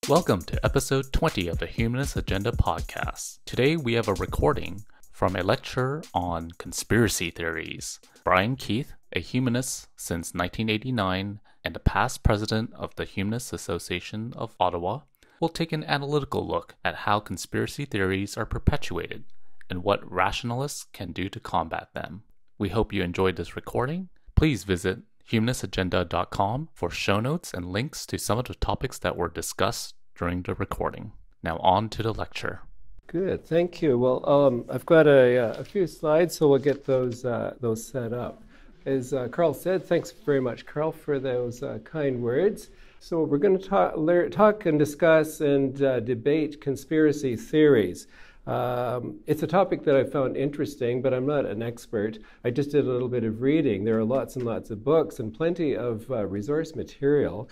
Welcome to episode 20 of the Humanist Agenda podcast. Today we have a recording from a lecture on conspiracy theories. Brian Keith, a humanist since 1989 and a past president of the Humanist Association of Ottawa, will take an analytical look at how conspiracy theories are perpetuated and what rationalists can do to combat them. We hope you enjoyed this recording. Please visit humanistagenda.com for show notes and links to some of the topics that were discussed during the recording. Now on to the lecture. Good, thank you. Well, I've got a few slides, so we'll get those set up. As Carl said, thanks very much, Carl, for those kind words. So we're going to talk and discuss and debate conspiracy theories. It's a topic that I found interesting, but I'm not an expert. I just did a little bit of reading. There are lots and lots of books and plenty of resource material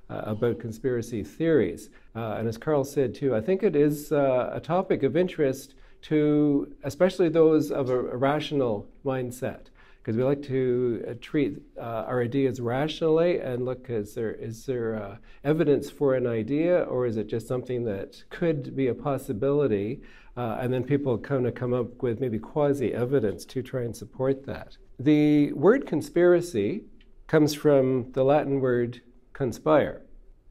about conspiracy theories. And as Carl said too, I think it is a topic of interest to especially those of a rational mindset, because we like to treat our ideas rationally and look, is there evidence for an idea, or is it just something that could be a possibility? And then people kind of come up with maybe quasi-evidence to try and support that. The word conspiracy comes from the Latin word conspire.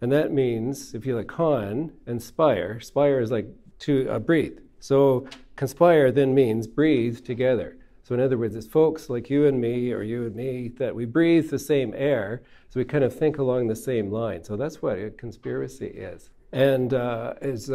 And that means, if you like, con and spire. Spire is like to breathe. So conspire then means breathe together. So in other words, it's folks like you and me, or you and me, that we breathe the same air, so we kind of think along the same line. So that's what a conspiracy is. And as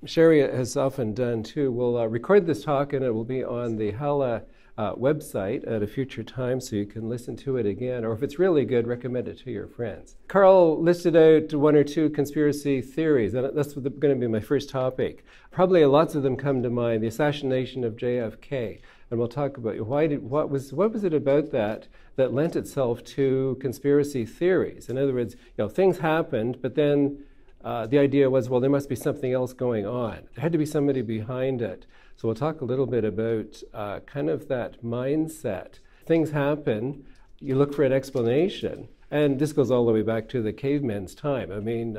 Sherry has often done too, we'll record this talk and it will be on the HALA website at a future time, so you can listen to it again, or if it's really good, recommend it to your friends. Carl listed out one or two conspiracy theories, and that's going to be my first topic. Probably lots of them come to mind. The assassination of JFK, and we'll talk about what was it about that lent itself to conspiracy theories. In other words, things happened, but then the idea was, well, there must be something else going on. There had to be somebody behind it. So we'll talk a little bit about kind of that mindset. Things happen, you look for an explanation. And this goes all the way back to the caveman's time. I mean,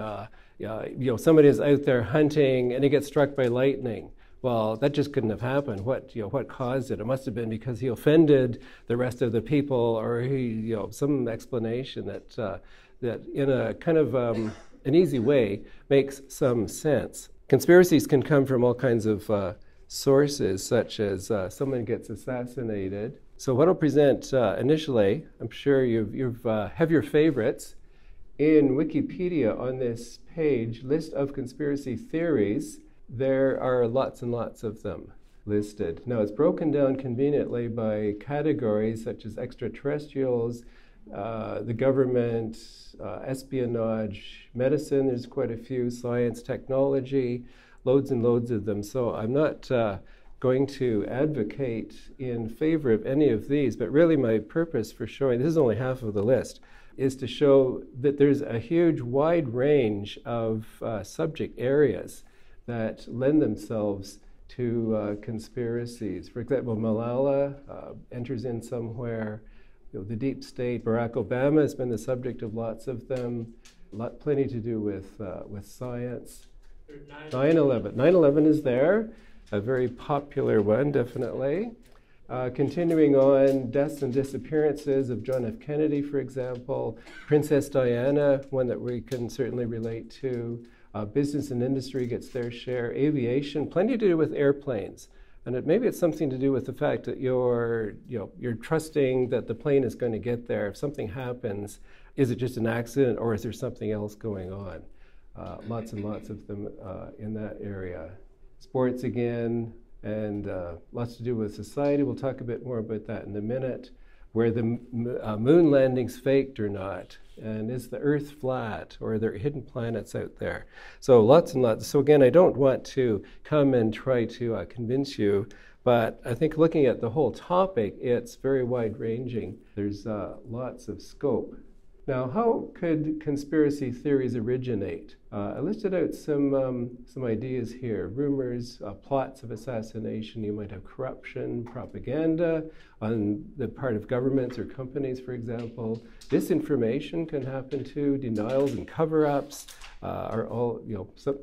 somebody is out there hunting and he gets struck by lightning. Well, that just couldn't have happened. What caused it? It must have been because he offended the rest of the people, or he, some explanation that in a kind of an easy way makes some sense. Conspiracies can come from all kinds of sources, such as someone gets assassinated. So what I'll present initially, I'm sure you have your favorites. In Wikipedia, on this page, list of conspiracy theories, there are lots and lots of them listed. Now it's broken down conveniently by categories such as extraterrestrials, the government, espionage, medicine, there's quite a few, science, technology, loads and loads of them. So I'm not going to advocate in favor of any of these, but really my purpose for showing, this is only half of the list, is to show that there's a huge wide range of subject areas that lend themselves to conspiracies. For example, Malala enters in somewhere. The deep state, Barack Obama has been the subject of lots of them. Plenty to do with science. 9/11. 9/11 is there, a very popular one, definitely. Continuing on, deaths and disappearances of John F. Kennedy, for example. Princess Diana, one that we can certainly relate to. Business and industry gets their share. Aviation, plenty to do with airplanes. And maybe it's something to do with the fact that you're trusting that the plane is going to get there. If something happens, is it just an accident, or is there something else going on? Lots and lots of them in that area. Sports again, and lots to do with society. We'll talk a bit more about that in a minute. Where the moon landing's faked or not, and is the Earth flat, or are there hidden planets out there? So lots and lots. So again, I don't want to come and try to convince you, but I think looking at the whole topic, it's very wide-ranging. There's lots of scope. Now, how could conspiracy theories originate? I listed out some ideas here. Rumors, plots of assassination. You might have corruption, propaganda on the part of governments or companies, for example. Disinformation can happen too. Denials and cover-ups are all,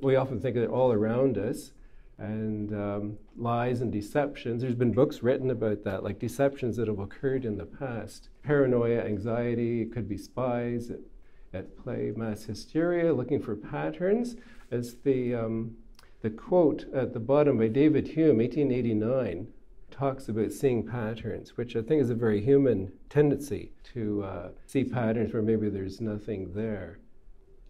we often think of it all around us. And lies and deceptions. There's been books written about that, like deceptions that have occurred in the past. Paranoia, anxiety, it could be spies at play, mass hysteria, looking for patterns. As the quote at the bottom by David Hume, 1889, talks about seeing patterns, which I think is a very human tendency to see patterns where maybe there's nothing there.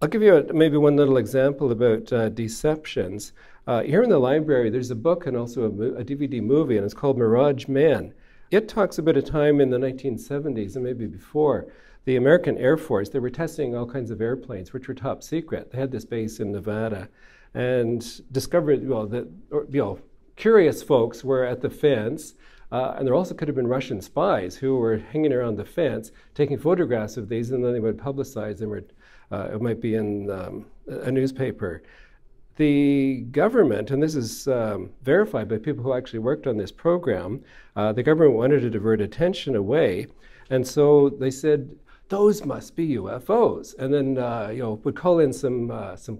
I'll give you maybe one little example about deceptions. Here in the library, there's a book and also a DVD movie, and it's called Mirage Man. It talks about a time in the 1970s and maybe before, the American Air Force, they were testing all kinds of airplanes, which were top secret. They had this base in Nevada and discovered, that curious folks were at the fence, and there also could have been Russian spies who were hanging around the fence, taking photographs of these, and then they would publicize them. It might be in a newspaper. The government, and this is verified by people who actually worked on this program, the government wanted to divert attention away, and so they said, those must be UFOs. And then would call in some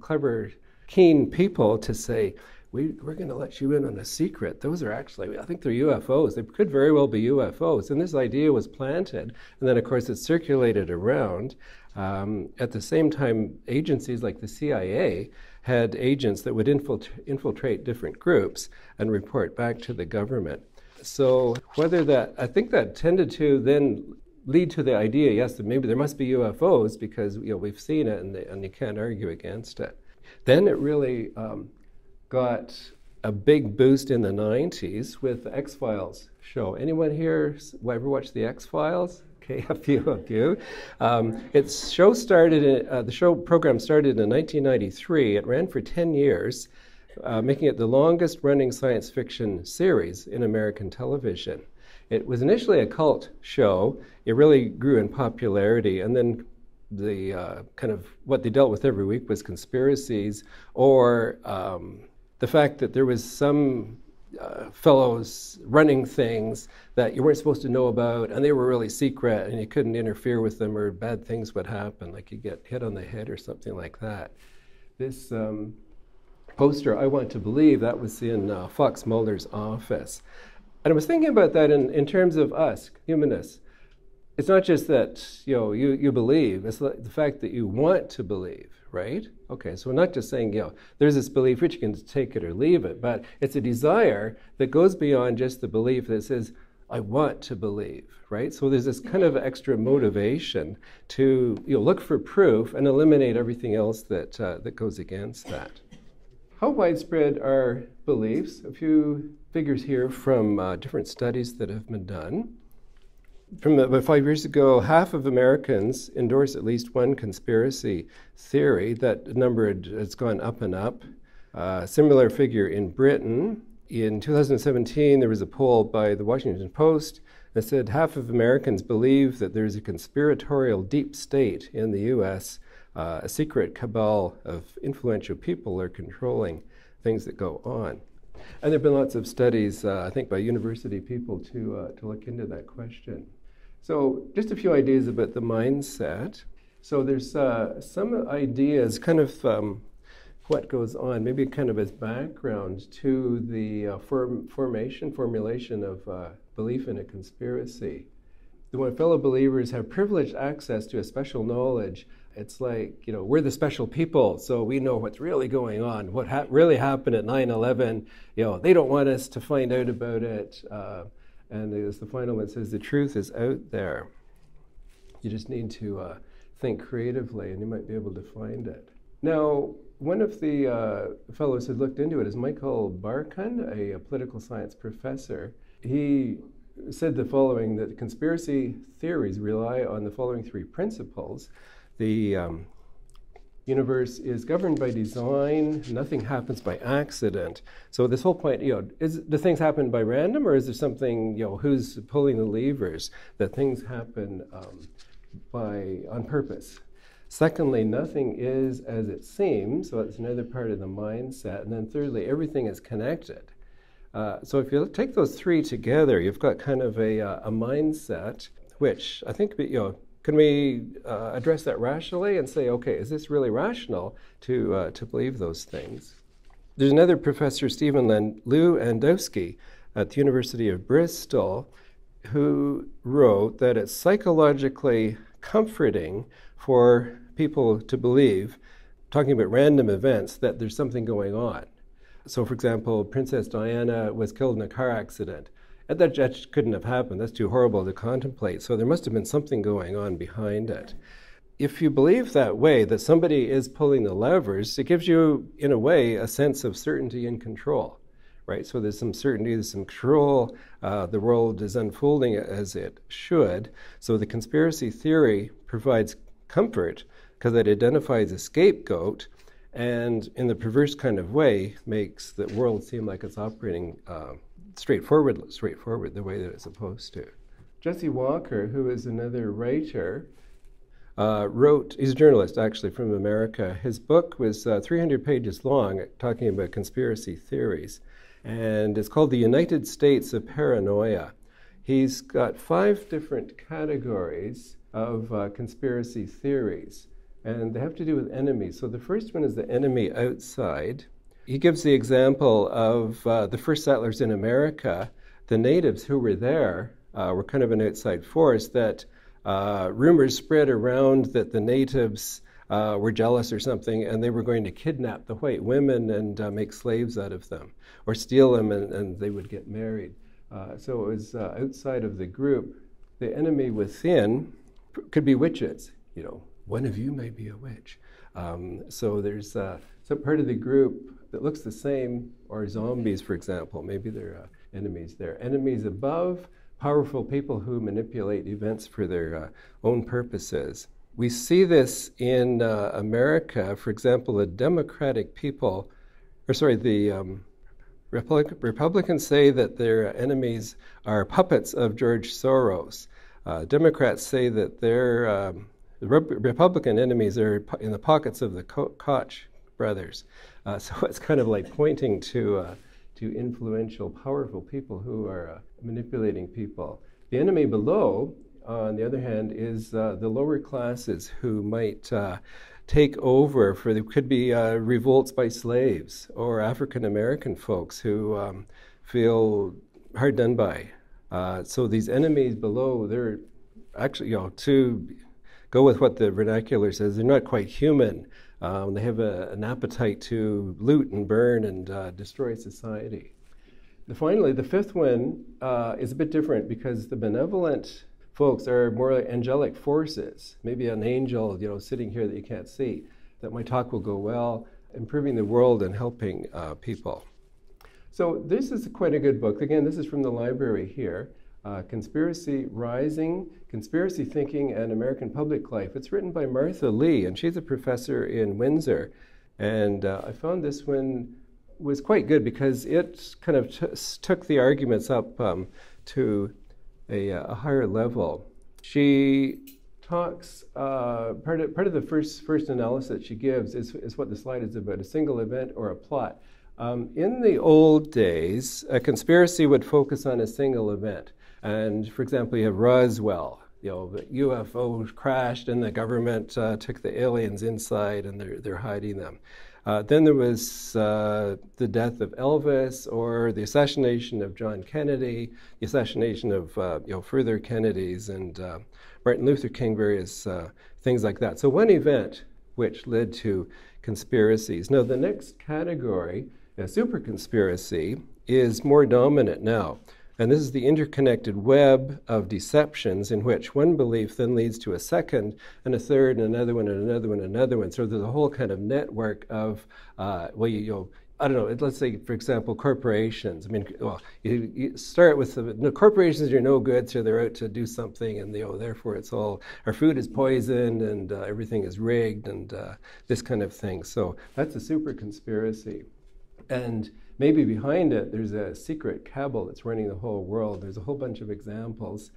clever, keen people to say, we're going to let you in on a secret. Those are actually, I think they're UFOs. They could very well be UFOs. And this idea was planted, and then of course it circulated around. At the same time, agencies like the CIA had agents that would infiltrate different groups and report back to the government. So I think that tended to then lead to the idea, yes, that maybe there must be UFOs because we've seen it and you can't argue against it. Then it really got a big boost in the 90s with the X-Files show. Anyone here ever watched the X-Files? Okay, a few of you. The show program started in 1993. It ran for 10 years, making it the longest running science fiction series in American television. It was initially a cult show. It really grew in popularity, and then the kind of what they dealt with every week was conspiracies or the fact that there was some fellows running things that you weren't supposed to know about, and they were really secret, and you couldn't interfere with them, or bad things would happen, like you get hit on the head or something like that. This poster, I Want to Believe, that was in Fox Mulder's office. And I was thinking about that in terms of us, humanists. It's not just that you believe, it's the fact that you want to believe, right? Okay, so we're not just saying, there's this belief which you can take it or leave it, but it's a desire that goes beyond just the belief that says, I want to believe, right? So there's this kind of extra motivation to look for proof and eliminate everything else that goes against that. How widespread are beliefs? A few figures here from different studies that have been done. From about 5 years ago, half of Americans endorse at least one conspiracy theory. That number has gone up and up. Similar figure in Britain. In 2017, there was a poll by the Washington Post that said half of Americans believe that there's a conspiratorial deep state in the U.S., a secret cabal of influential people are controlling things that go on. And there have been lots of studies, I think, by university people to look into that question. So just a few ideas about the mindset. So there's some ideas, kind of what goes on, maybe kind of as background to the formulation of belief in a conspiracy. When fellow believers have privileged access to a special knowledge, it's like, we're the special people, so we know what's really going on, what really happened at 9/11. They don't want us to find out about it. And as the final one says, the truth is out there. You just need to think creatively, and you might be able to find it. Now, one of the fellows who looked into it is Michael Barkun, a political science professor. He said the following, that conspiracy theories rely on the following three principles. The universe is governed by design. Nothing happens by accident. So this whole point, do things happen by random, or is there something, who's pulling the levers, that things happen on purpose. Secondly, nothing is as it seems, so it's another part of the mindset. And then thirdly, everything is connected. So if you take those three together, you've got kind of a mindset, which I think, can we address that rationally and say, okay, is this really rational to believe those things? There's another professor, Stephen Lewandowski, at the University of Bristol, who wrote that it's psychologically comforting for people to believe, talking about random events, that there's something going on. So, for example, Princess Diana was killed in a car accident. And that just couldn't have happened. That's too horrible to contemplate. So there must have been something going on behind it. If you believe that way, that somebody is pulling the levers, it gives you, in a way, a sense of certainty and control, right? So there's some certainty, there's some control. The world is unfolding as it should. So the conspiracy theory provides comfort because it identifies a scapegoat and, in the perverse kind of way, makes the world seem like it's operating straightforward, the way that it's supposed to. Jesse Walker, who is another writer, wrote, he's a journalist actually from America. His book was 300 pages long, talking about conspiracy theories, and it's called The United States of Paranoia. He's got 5 different categories of conspiracy theories, and they have to do with enemies. So the first one is the enemy outside. He gives the example of the first settlers in America. The natives who were there were kind of an outside force, that rumors spread around that the natives were jealous or something, and they were going to kidnap the white women and make slaves out of them, or steal them, and they would get married. So it was outside of the group. The enemy within could be witches. One of you may be a witch. So there's some part of the group that looks the same, or zombies, for example. Maybe there are enemies there. Enemies above, powerful people who manipulate events for their own purposes. We see this in America. For example, the Democratic people, the Republicans say that their enemies are puppets of George Soros. Democrats say that their Republican enemies are in the pockets of the Koch brothers. So it's kind of like pointing to influential, powerful people who are manipulating people. The enemy below, on the other hand, is the lower classes who might take over. There could be revolts by slaves or African American folks who feel hard done by. So these enemies below, they're actually, to go with what the vernacular says, they're not quite human. They have an appetite to loot and burn and destroy society. Finally, the fifth one is a bit different, because the benevolent folks are more angelic forces, maybe an angel, sitting here that you can't see, that my talk will go well, improving the world and helping people. So this is quite a good book. Again, this is from the library here. Conspiracy Rising, Conspiracy Thinking and American Public Life. It's written by Martha Lee, and she's a professor in Windsor. And I found this one was quite good because it kind of took the arguments up to a higher level. She talks, part of the first analysis she gives is what the slide is about, a single event or a plot. In the old days, a conspiracy would focus on a single event. And for example, you have Roswell, the UFO crashed and the government took the aliens inside and they're hiding them. Then there was the death of Elvis, or the assassination of John Kennedy, the assassination of further Kennedys, and Martin Luther King, various things like that. So one event which led to conspiracies. Now the next category, a super conspiracy, is more dominant now. And this is the interconnected web of deceptions in which one belief then leads to a second and a third and another one and another one and another one. So there's a whole kind of network of, I don't know, let's say, for example, corporations. I mean, you start with corporations are no good, so they're out to do something, and therefore it's all, our food is poisoned and everything is rigged and this kind of thing. So that's a super conspiracy. And maybe behind it, there's a secret cabal that's running the whole world. There's a whole bunch of examples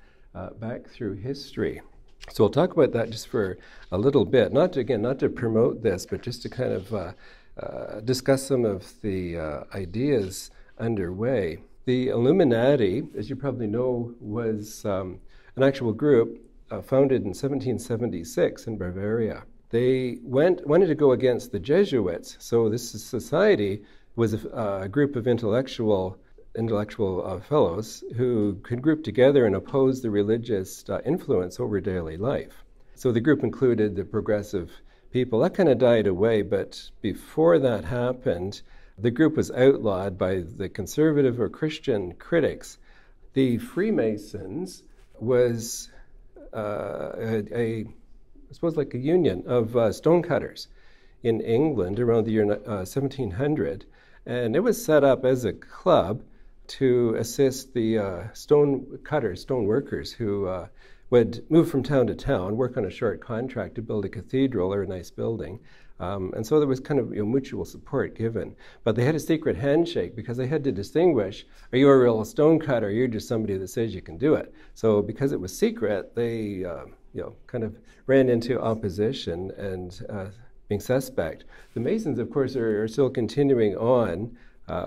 back through history. So we'll talk about that just for a little bit, not to promote this, but just to kind of discuss some of the ideas underway. The Illuminati, as you probably know, was an actual group founded in 1776 in Bavaria. They wanted to go against the Jesuits. So this society was a group of intellectual fellows who could group together and oppose the religious influence over daily life. So the group included the progressive people. That kind of died away, but before that happened, the group was outlawed by the conservative or Christian critics. The Freemasons was I suppose like a union of stonecutters in England around the year 1700, and it was set up as a club to assist the stone workers who would move from town to town, work on a short contract to build a cathedral or a nice building. And so there was kind of mutual support given. But they had a secret handshake because they had to distinguish, are you a real stonecutter or you're just somebody that says you can do it? So because it was secret, they kind of ran into opposition and being suspect. The Masons, of course, are still continuing on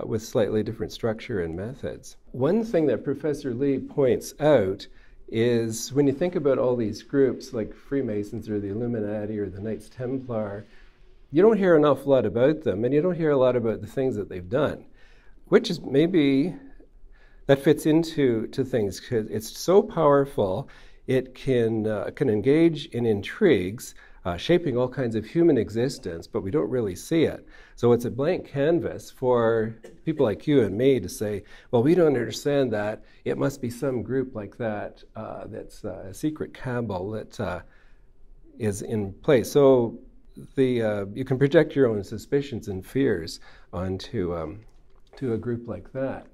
with slightly different structure and methods. One thing that Professor Lee points out is when you think about all these groups like Freemasons or the Illuminati or the Knights Templar, you don't hear an awful lot about them, and you don't hear a lot about the things that they've done, which is maybe that fits into things because it's so powerful. It can engage in intrigues, shaping all kinds of human existence, but we don't really see it. So it's a blank canvas for people like you and me to say, well, we don't understand that. It must be some group like that that's a secret cabal that is in place. So you can project your own suspicions and fears onto to a group like that.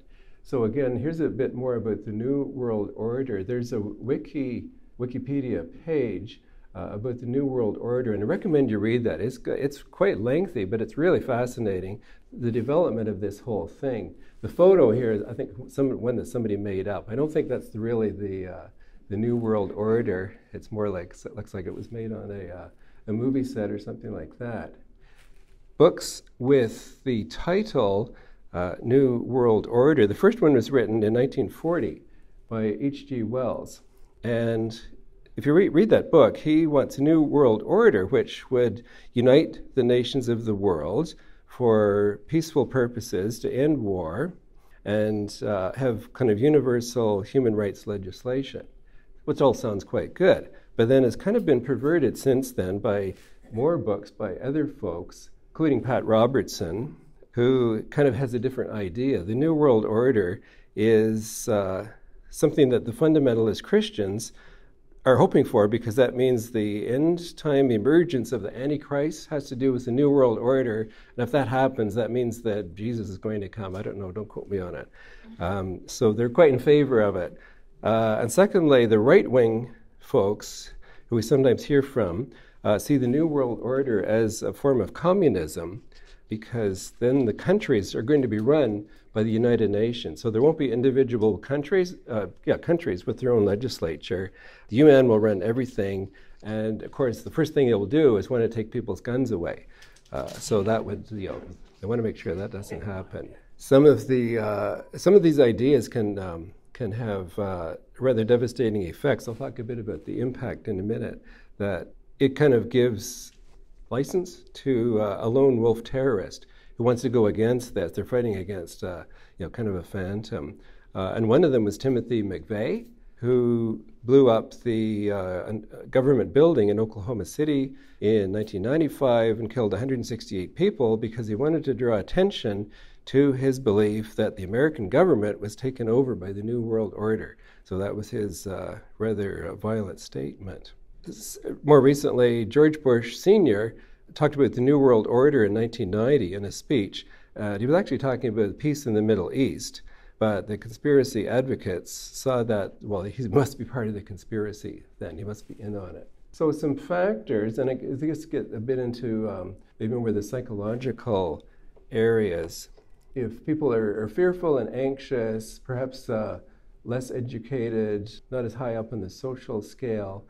So again, here's a bit more about the New World Order. There's a Wikipedia page about the New World Order, and I recommend you read that. It's quite lengthy, but it's really fascinating, the development of this whole thing. The photo here is, I think, one that somebody made up. I don't think that's really the New World Order. It's more like, it looks like it was made on a movie set or something like that. Books with the title New World Order. The first one was written in 1940 by H.G. Wells. And if you read that book, he wants a new world order which would unite the nations of the world for peaceful purposes to end war and have kind of universal human rights legislation, which all sounds quite good. But then it's kind of been perverted since then by more books by other folks, including Pat Robertson, who kind of has a different idea. The New World Order is something that the fundamentalist Christians are hoping for, because that means the end-time emergence of the Antichrist has to do with the New World Order. And if that happens, that means that Jesus is going to come. I don't know, don't quote me on it. So they're quite in favor of it. And secondly, the right-wing folks, who we sometimes hear from, see the New World Order as a form of communism, because then the countries are going to be run by the United Nations. So there won't be individual countries, countries with their own legislature. The UN will run everything. And of course, the first thing it will do is want to take people's guns away. So that would, they want to make sure that doesn't happen. Some of these ideas can have rather devastating effects. I'll talk a bit about the impact in a minute. That it kind of gives license to a lone wolf terrorist who wants to go against this. They're fighting against, kind of a phantom. And one of them was Timothy McVeigh, who blew up the government building in Oklahoma City in 1995 and killed 168 people because he wanted to draw attention to his belief that the American government was taken over by the New World Order. So that was his rather violent statement. More recently, George Bush Sr. talked about the New World Order in 1990 in a speech. He was actually talking about peace in the Middle East, but the conspiracy advocates saw that, well, he must be part of the conspiracy then. He must be in on it. So some factors, and I guess get a bit into maybe more the psychological areas. If people are fearful and anxious, perhaps less educated, not as high up on the social scale,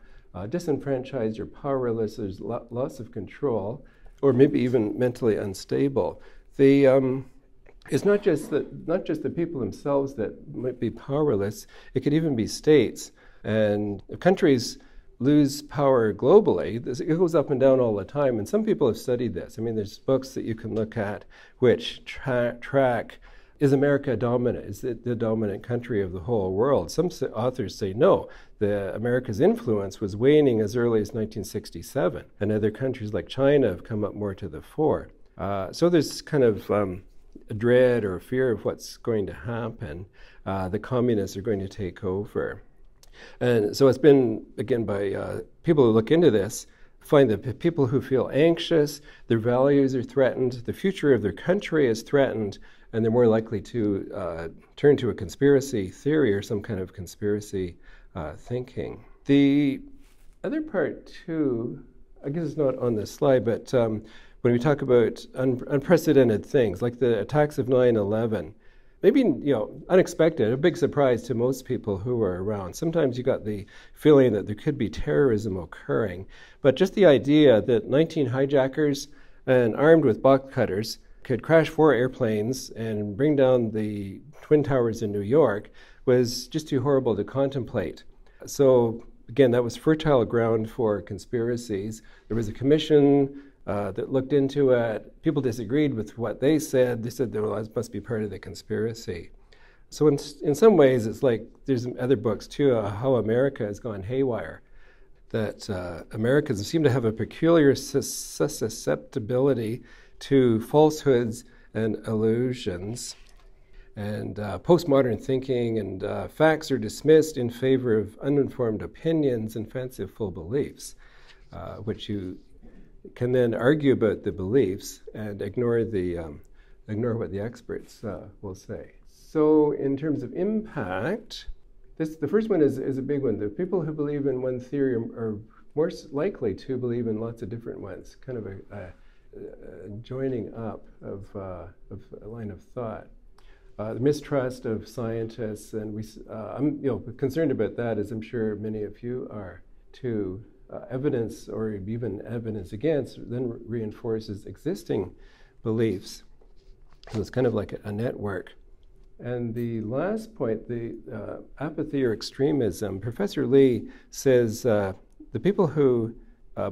disenfranchised or powerless. There's loss of control, or maybe even mentally unstable. It's not just the people themselves that might be powerless. It could even be states. And if countries lose power globally, it goes up and down all the time. And some people have studied this. I mean, there's books that you can look at which track, is America dominant? Is it the dominant country of the whole world? Some authors say no. America's influence was waning as early as 1967. And other countries like China have come up more to the fore. So there's kind of a dread or a fear of what's going to happen. The communists are going to take over. And so it's been, again, by people who look into this, find that people who feel anxious, their values are threatened, the future of their country is threatened, and they're more likely to turn to a conspiracy theory or some kind of conspiracy thinking. The other part, too, I guess it's not on this slide, but when we talk about unprecedented things, like the attacks of 9/11, maybe, unexpected, a big surprise to most people who were around. Sometimes you got the feeling that there could be terrorism occurring, but just the idea that 19 hijackers and armed with box cutters could crash 4 airplanes and bring down the Twin Towers in New York was just too horrible to contemplate. So again, that was fertile ground for conspiracies. There was a commission that looked into it. People disagreed with what they said. They said, well, this must be part of the conspiracy. So in some ways, it's like there's other books too, how America has gone haywire, that Americans seem to have a peculiar susceptibility to falsehoods and illusions. And postmodern thinking and facts are dismissed in favor of uninformed opinions and fanciful beliefs, which you can then argue about the beliefs and ignore what the experts will say. So in terms of impact, the first one is a big one. The people who believe in one theory are more likely to believe in lots of different ones, kind of a joining up of a line of thought. The mistrust of scientists, and I'm concerned about that, as I'm sure many of you are too. Evidence, or even evidence against, then reinforces existing beliefs. So it's kind of like a network. And the last point, the apathy or extremism, Professor Lee says the people who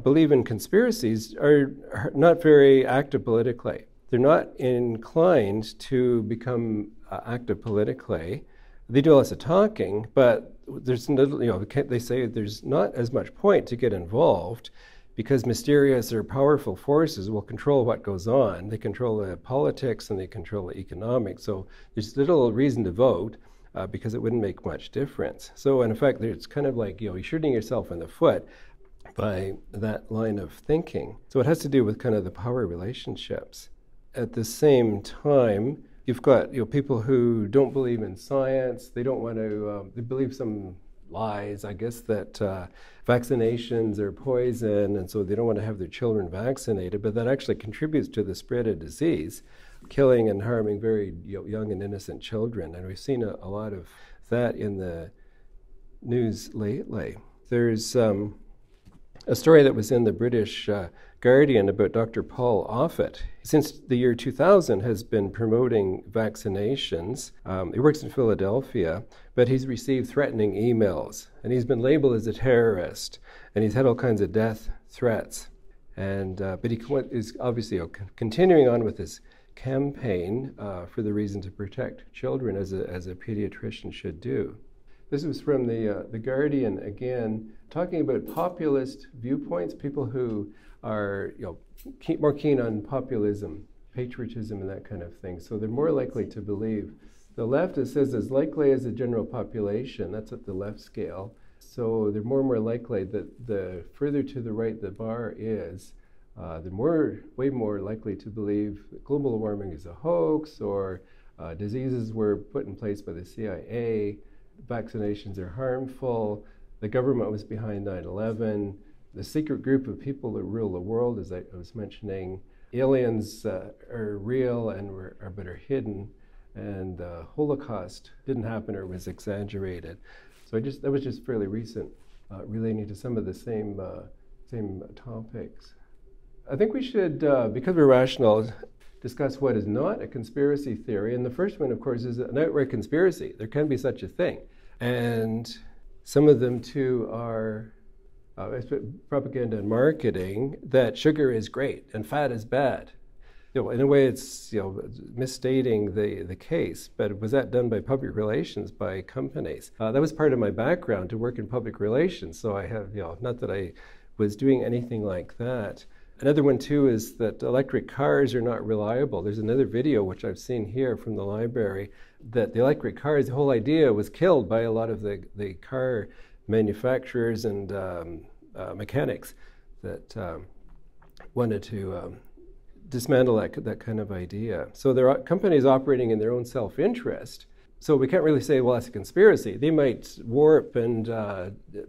believe in conspiracies are not very active politically. They're not inclined to become active politically. They do lots of talking, but there's they say there's not as much point to get involved because mysterious or powerful forces will control what goes on. They control the politics and they control the economics. So there's little reason to vote because it wouldn't make much difference. So in effect, it's kind of like you're shooting yourself in the foot by that line of thinking. So it has to do with kind of the power relationships. At the same time, you've got people who don't believe in science. They don't want to. They believe some lies, I guess, that vaccinations are poison, and so they don't want to have their children vaccinated. But that actually contributes to the spread of disease, killing and harming very young and innocent children. And we've seen a lot of that in the news lately. There's a story that was in the British Guardian about Dr. Paul Offit. Since the year 2000 has been promoting vaccinations. He works in Philadelphia, but he's received threatening emails, and he's been labeled as a terrorist, and he's had all kinds of death threats. And but he is obviously continuing on with this campaign for the reason to protect children, as a pediatrician should do. This was from the Guardian again, talking about populist viewpoints, people who are more keen on populism, patriotism, and that kind of thing. So they're more likely to believe. The left, it says, as likely as the general population. That's at the left scale. So they're more and more likely that the further to the right the bar is, they're way more likely to believe that global warming is a hoax, or diseases were put in place by the CIA, vaccinations are harmful, the government was behind 9/11, the secret group of people that rule the world, as I was mentioning, aliens are real but are hidden, and the Holocaust didn't happen or was exaggerated. So that was just fairly recent relating to some of the same topics. I think we should, because we're rational, discuss what is not a conspiracy theory. And the first one, of course, is an outright conspiracy. There can be such a thing. And some of them, too, are propaganda and marketing, that sugar is great and fat is bad. In a way, it's misstating the case, but was that done by public relations, by companies? That was part of my background, to work in public relations, so I have, not that I was doing anything like that. Another one, too, is that electric cars are not reliable. There's another video, which I've seen here from the library, that the electric cars, the whole idea was killed by a lot of the car manufacturers and mechanics that wanted to dismantle that kind of idea. So there are companies operating in their own self-interest. So we can't really say, well, that's a conspiracy. They might warp and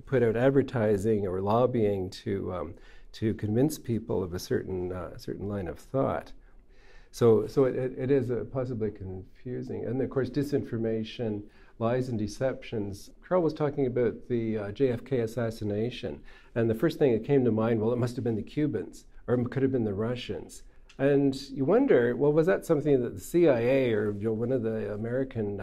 put out advertising or lobbying to convince people of a certain line of thought. So it is possibly confusing. And of course, disinformation, lies and deceptions. Carl was talking about the JFK assassination. And the first thing that came to mind, well, it must have been the Cubans, or it could have been the Russians. And you wonder, well, was that something that the CIA or one of the American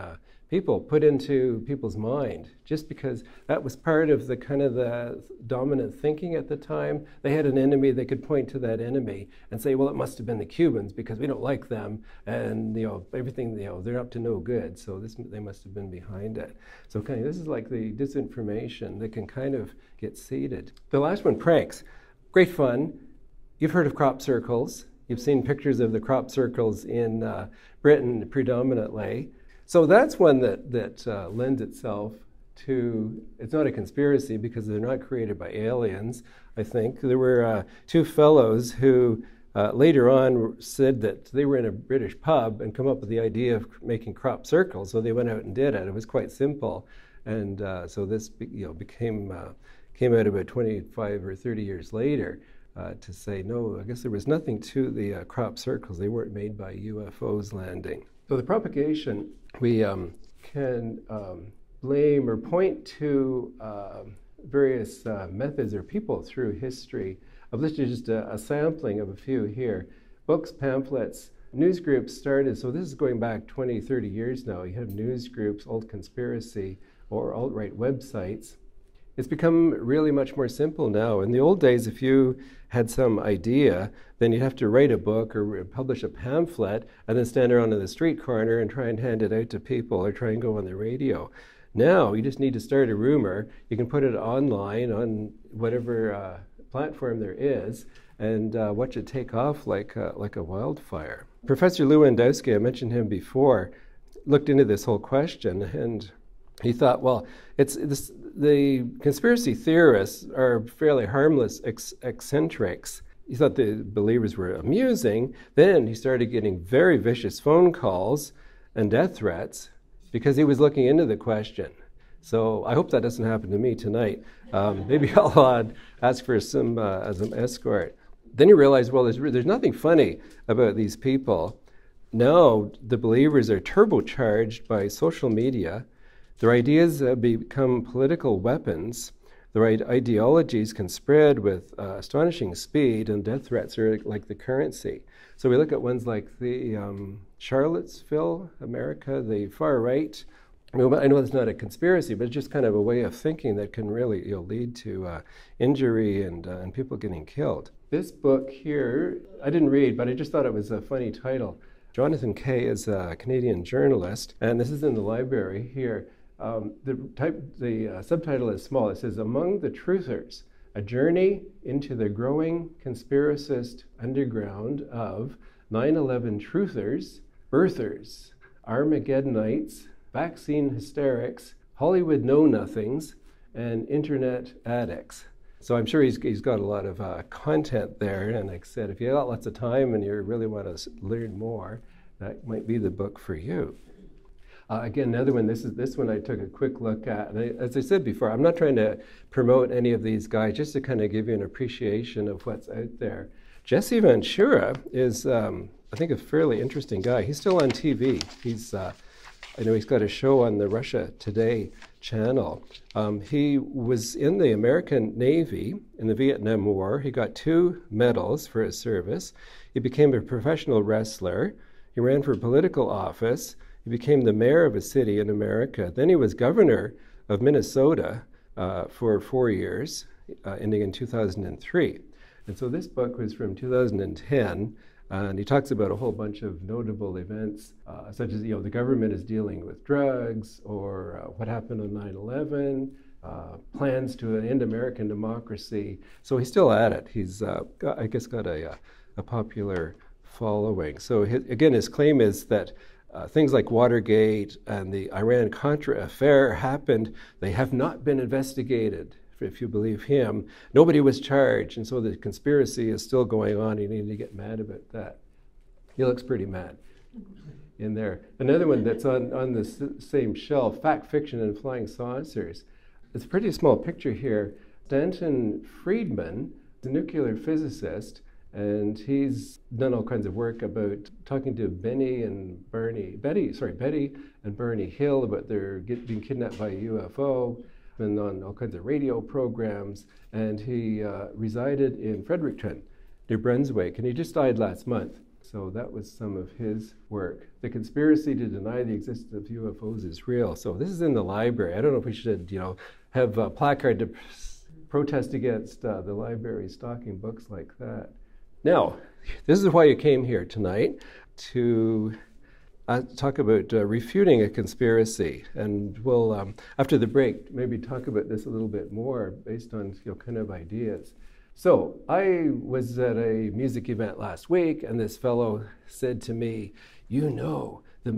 people put into people's mind? Just because that was part of the kind of the dominant thinking at the time. They had an enemy, they could point to that enemy and say, well, it must have been the Cubans because we don't like them, and everything, they're up to no good. So they must have been behind it. So kind of this is like the disinformation that can kind of get seeded. The last one, pranks. Great fun. You've heard of crop circles. You've seen pictures of the crop circles in Britain predominantly. So that's one that lends itself to, it's not a conspiracy because they're not created by aliens, I think. There were two fellows who later on said that they were in a British pub and come up with the idea of making crop circles. So they went out and did it. It was quite simple. And so this came out about 25 or 30 years later. To say, no, I guess there was nothing to the crop circles. They weren't made by UFOs landing. So the propagation, we can blame or point to various methods or people through history. I've listed just a sampling of a few here. Books, pamphlets, news groups started, so this is going back 20, 30 years now. You have news groups, old conspiracy, or alt-right websites. It's become really much more simple now. In the old days, if you had some idea, then you'd have to write a book or publish a pamphlet and then stand around in the street corner and try and hand it out to people or try and go on the radio. Now, you just need to start a rumor. You can put it online on whatever platform there is and watch it take off like a wildfire. Professor Lewandowski, I mentioned him before, looked into this whole question, and he thought, well, the conspiracy theorists are fairly harmless eccentrics. He thought the believers were amusing. Then he started getting very vicious phone calls and death threats because he was looking into the question. So I hope that doesn't happen to me tonight. Maybe I'll ask for some as an escort. Then he realized, well, there's nothing funny about these people. Now the believers are turbocharged by social media. Their ideas become political weapons. Their ideologies can spread with astonishing speed, and death threats are like the currency. So we look at ones like the Charlottesville, America, the far right. I know it's not a conspiracy, but it's just kind of a way of thinking that can really lead to injury and people getting killed. This book here, I didn't read, but I just thought it was a funny title. Jonathan Kay is a Canadian journalist, and this is in the library here. The subtitle is small. It says, Among the Truthers, a journey into the growing conspiracist underground of 9/11 truthers, birthers, Armageddonites, vaccine hysterics, Hollywood know-nothings, and internet addicts. So I'm sure he's got a lot of content there. And like I said, if you got lots of time and you really want to learn more, that might be the book for you. Again, another one, this one I took a quick look at. And as I said before, I'm not trying to promote any of these guys, just to kind of give you an appreciation of what's out there. Jesse Ventura is, I think, a fairly interesting guy. He's still on TV. He's I know he's got a show on the Russia Today channel. He was in the American Navy in the Vietnam War. He got 2 medals for his service. He became a professional wrestler. He ran for political office. He became the mayor of a city in America. Then he was governor of Minnesota for 4 years, ending in 2003. And so this book was from 2010, and he talks about a whole bunch of notable events, such as, the government is dealing with drugs, or what happened on 9/11, plans to end American democracy. So he's still at it. He's, got a popular following. So his claim is that things like Watergate and the Iran-Contra affair happened. They have not been investigated, if you believe him. Nobody was charged, and so the conspiracy is still going on. You need to get mad about that. He looks pretty mad in there. Another one that's on the same shelf, Fact, Fiction, and Flying Saucers. It's a pretty small picture here. Stanton Friedman, the nuclear physicist, and he's done all kinds of work about talking to Betty and Bernie Hill about their being kidnapped by a UFO, and on all kinds of radio programs. And he resided in Fredericton, New Brunswick, and he just died last month. So that was some of his work. The conspiracy to deny the existence of UFOs is real. So this is in the library. I don't know if we should, have a placard to protest against the library stocking books like that. Now, this is why you came here tonight, to talk about refuting a conspiracy. And we'll, after the break, maybe talk about this a little bit more based on kind of ideas. So I was at a music event last week, and this fellow said to me, the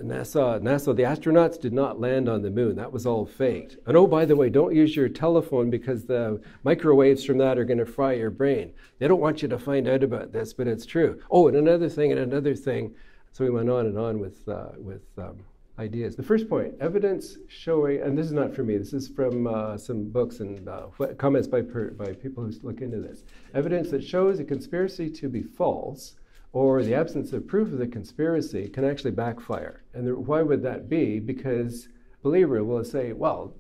NASA, the astronauts did not land on the moon. That was all faked. And oh, by the way, don't use your telephone because the microwaves from that are going to fry your brain. They don't want you to find out about this, but it's true. Oh, and another thing. So we went on and on with ideas. The first point, evidence showing, and this is not from me, this is from some books and comments by people who look into this. Evidence that shows a conspiracy to be false, or the absence of proof of the conspiracy, can actually backfire. And why would that be? Because a believer will say, well,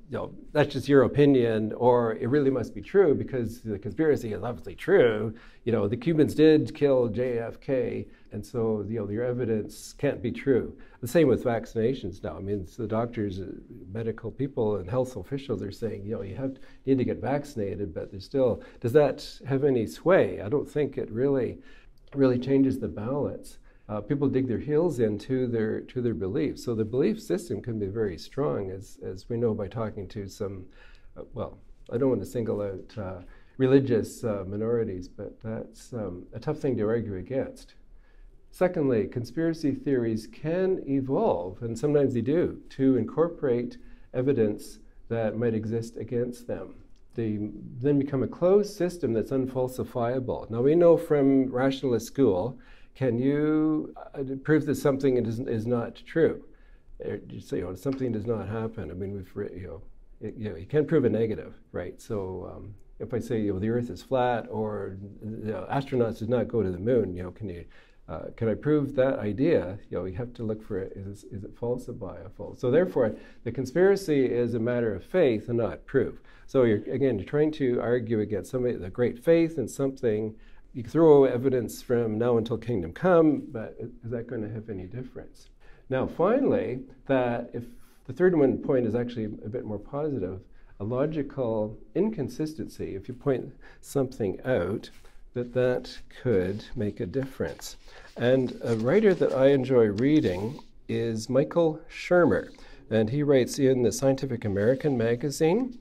that's just your opinion, or it really must be true because the conspiracy is obviously true. The Cubans did kill JFK, and so your evidence can't be true. The same with vaccinations now. I mean, it's the doctors, medical people, and health officials are saying, you need to get vaccinated, but there's still, does that have any sway? I don't think it really changes the balance. People dig their heels into their beliefs. So the belief system can be very strong, as we know by talking to some, I don't want to single out religious minorities, but that's a tough thing to argue against. Secondly, conspiracy theories can evolve, and sometimes they do, to incorporate evidence that might exist against them. They then become a closed system that's unfalsifiable. Now, we know from rationalist school, can you prove that something is not true? You say, something does not happen. I mean, you can't prove a negative, right? So if I say, the Earth is flat, or astronauts did not go to the moon, can I prove that idea? You have to look for it. Is it falsifiable? So therefore, the conspiracy is a matter of faith and not proof. So you're trying to argue against the great faith in something. You throw evidence from now until kingdom come, but is that going to have any difference? Now, finally, that if the third point is actually a bit more positive, a logical inconsistency, if you point something out, that could make a difference. And a writer that I enjoy reading is Michael Shermer, and he writes in the Scientific American magazine.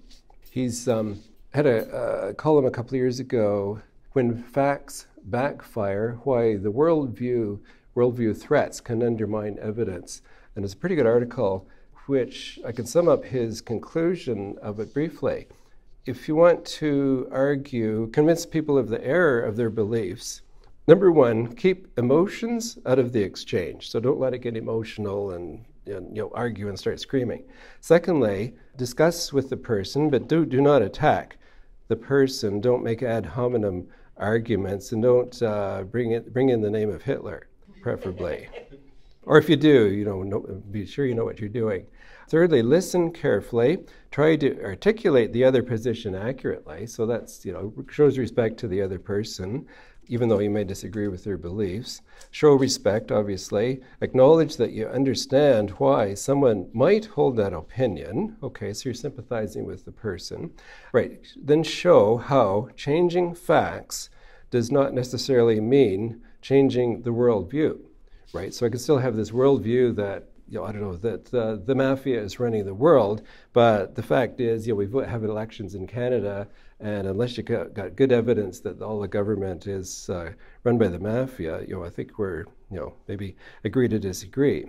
He's had a column a couple of years ago, When Facts Backfire, Why the Worldview Threats Can Undermine Evidence. And it's a pretty good article, which I can sum up his conclusion of it briefly. If you want to convince people of the error of their beliefs, number one, keep emotions out of the exchange. So don't let it get emotional and argue and start screaming. Secondly, discuss with the person, but do not attack the person. Don't make ad hominem arguments, and don't bring in the name of Hitler, preferably. Or if you do, be sure you know what you're doing. Thirdly, listen carefully. Try to articulate the other position accurately. So that's, shows respect to the other person, even though you may disagree with their beliefs. Show respect, obviously. Acknowledge that you understand why someone might hold that opinion. Okay, so you're sympathizing with the person. Right, then show how changing facts does not necessarily mean changing the worldview. Right, so I can still have this worldview that, that the mafia is running the world, but the fact is, we have elections in Canada, and unless you got good evidence that all the government is run by the mafia, I think we're, maybe agree to disagree.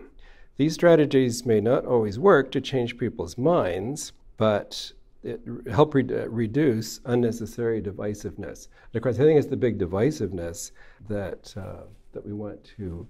These strategies may not always work to change people's minds, but it help reduce unnecessary divisiveness. And of course, I think it's the big divisiveness that we want to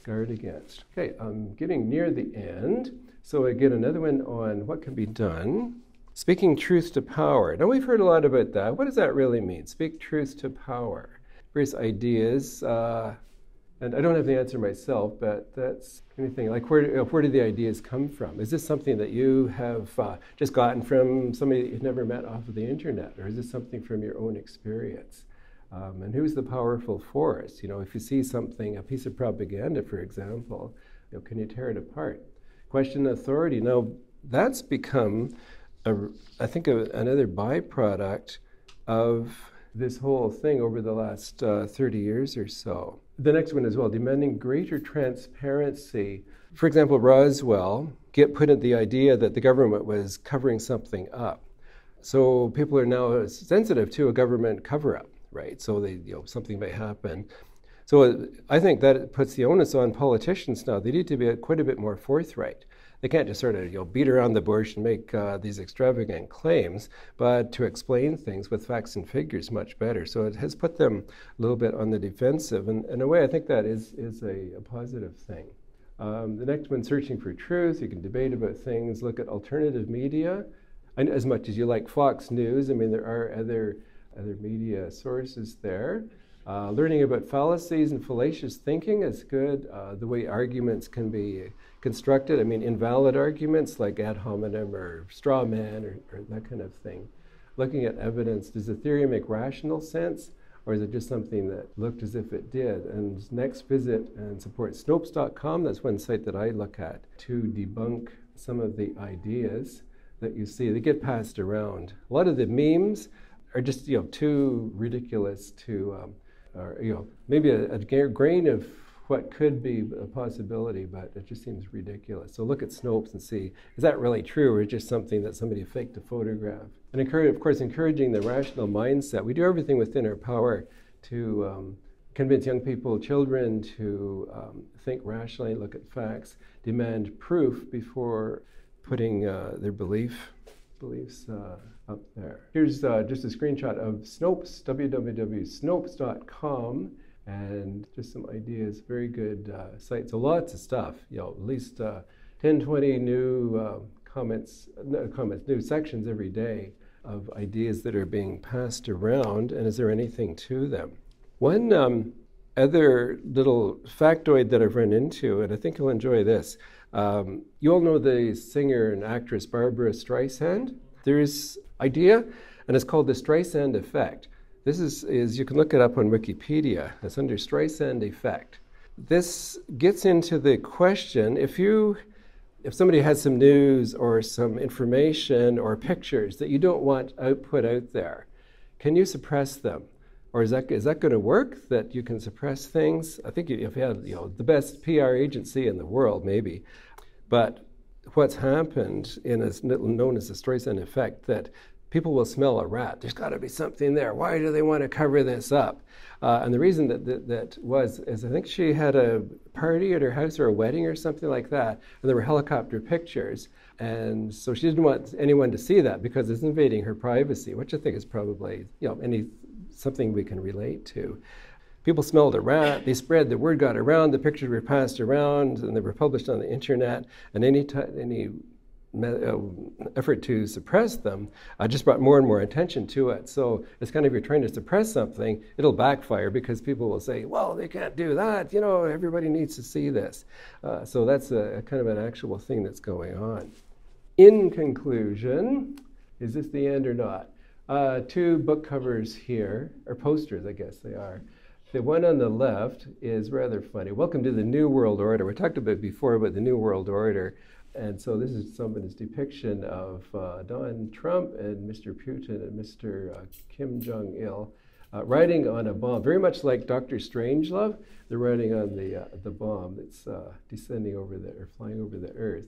guard against. Okay, I'm getting near the end. So again, another one on what can be done. Speaking truth to power. Now, we've heard a lot about that. What does that really mean? Speak truth to power. Various ideas. And I don't have the answer myself, but that's anything. Like, where do the ideas come from? Is this something that you have just gotten from somebody that you've never met off of the internet? Or is this something from your own experience? And who's the powerful force? If you see something, a piece of propaganda, for example, can you tear it apart? Question authority. Now, that's become, I think, another byproduct of this whole thing over the last 30 years or so. The next one as well, demanding greater transparency. For example, Roswell put in the idea that the government was covering something up. So people are now sensitive to a government cover-up. Right, so something may happen. So I think that it puts the onus on politicians now. They need to be quite a bit more forthright. They can't just sort of beat around the bush and make these extravagant claims, but to explain things with facts and figures much better. So it has put them a little bit on the defensive, and in a way, I think that is a positive thing. The next one, searching for truth. You can debate about things. Look at alternative media. And as much as you like Fox News, I mean, there are other media sources there. Learning about fallacies and fallacious thinking is good. The way arguments can be constructed, I mean, invalid arguments like ad hominem or straw man or that kind of thing. Looking at evidence, does the theory make rational sense, or is it just something that looked as if it did? And next, visit and support Snopes.com. That's one site that I look at to debunk some of the ideas that you see. They get passed around. A lot of the memes are just too ridiculous to, maybe a grain of what could be a possibility, but it just seems ridiculous. So look at Snopes and see, is that really true, or is it just something that somebody faked a photograph? And encouraging the rational mindset. We do everything within our power to convince young people, children, to think rationally, look at facts, demand proof before putting their beliefs up there. Here's just a screenshot of Snopes, www.snopes.com, and just some ideas. Very good site. So lots of stuff, at least 10, 20 new new sections every day of ideas that are being passed around, and is there anything to them? One other little factoid that I've run into, and I think you'll enjoy this. You all know the singer and actress Barbara Streisand. There's idea, and it's called the Streisand effect. This is you can look it up on Wikipedia. It's under Streisand effect. This gets into the question, if somebody has some news or some information or pictures that you don't want put out there, can you suppress them? Or is that going to work, that you can suppress things? I think if you have the best PR agency in the world, maybe. But what's happened is known as the Streisand effect, that people will smell a rat. There's got to be something there. Why do they want to cover this up? And the reason that was I think she had a party at her house or a wedding or something like that, and there were helicopter pictures. And so she didn't want anyone to see that because it's invading her privacy, which I think is probably something we can relate to. People smelled a rat, they spread, the word got around, the pictures were passed around, and they were published on the internet, and any effort to suppress them just brought more and more attention to it. So it's kind of, you're trying to suppress something, it'll backfire because people will say, well, they can't do that, everybody needs to see this. So that's a kind of an actual thing that's going on. In conclusion, is this the end or not? Two book covers here, or posters, I guess they are. The one on the left is rather funny. Welcome to the New World Order. We talked about before about the New World Order. And so this is someone's depiction of Donald Trump and Mr. Putin and Mr. Kim Jong-il riding on a bomb, very much like Dr. Strangelove. They're riding on the bomb that's descending over or flying over the Earth.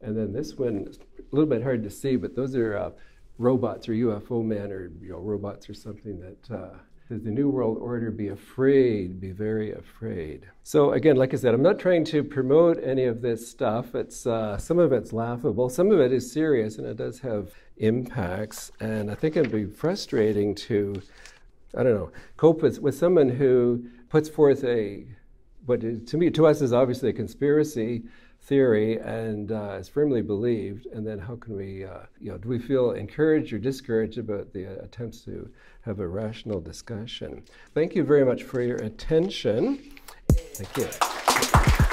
And then this one, a little bit hard to see, but those are robots or UFO men or robots or something that says the New World Order, be afraid, be very afraid. So again, like I said, I'm not trying to promote any of this stuff. It's some of it's laughable, some of it is serious, and it does have impacts. And I think it'd be frustrating to, cope with someone who puts forth what to us is obviously a conspiracy theory and is firmly believed, and then how can we, do we feel encouraged or discouraged about the attempts to have a rational discussion? Thank you very much for your attention. Thank you.